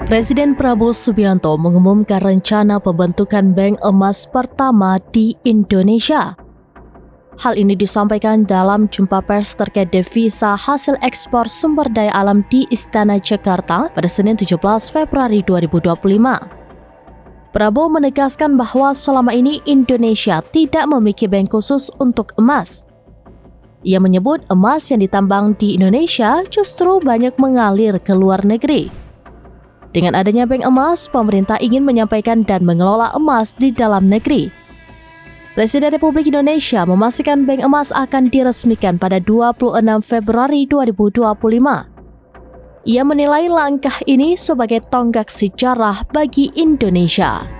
Presiden Prabowo Subianto mengumumkan rencana pembentukan bank emas pertama di Indonesia. Hal ini disampaikan dalam jumpa pers terkait devisa hasil ekspor sumber daya alam di Istana Jakarta pada Senin 17 Februari 2025. Prabowo menegaskan bahwa selama ini Indonesia tidak memiliki bank khusus untuk emas. Ia menyebut emas yang ditambang di Indonesia justru banyak mengalir ke luar negeri. Dengan adanya bank emas, pemerintah ingin menyampaikan dan mengelola emas di dalam negeri. Presiden Republik Indonesia memastikan bank emas akan diresmikan pada 26 Februari 2025. Ia menilai langkah ini sebagai tonggak sejarah bagi Indonesia.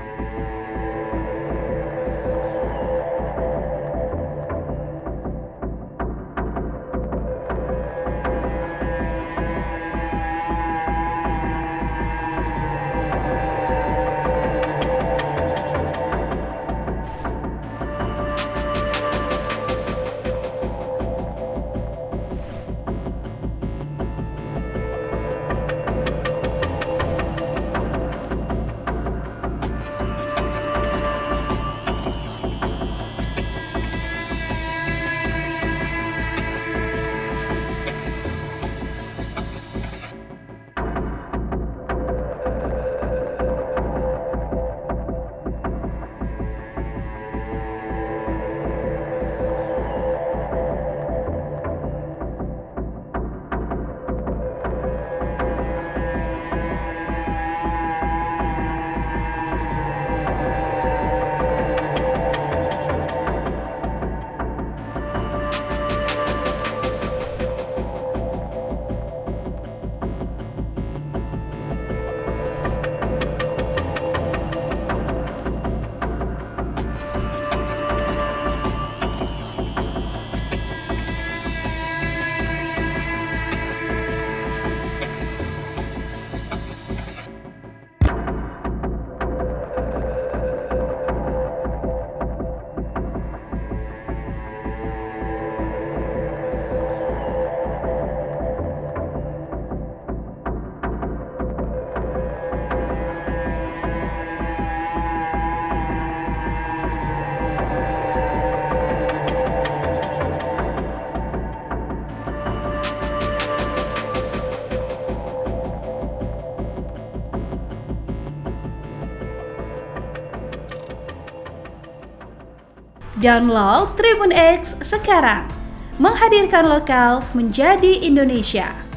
Download Tribun X sekarang, menghadirkan lokal menjadi Indonesia.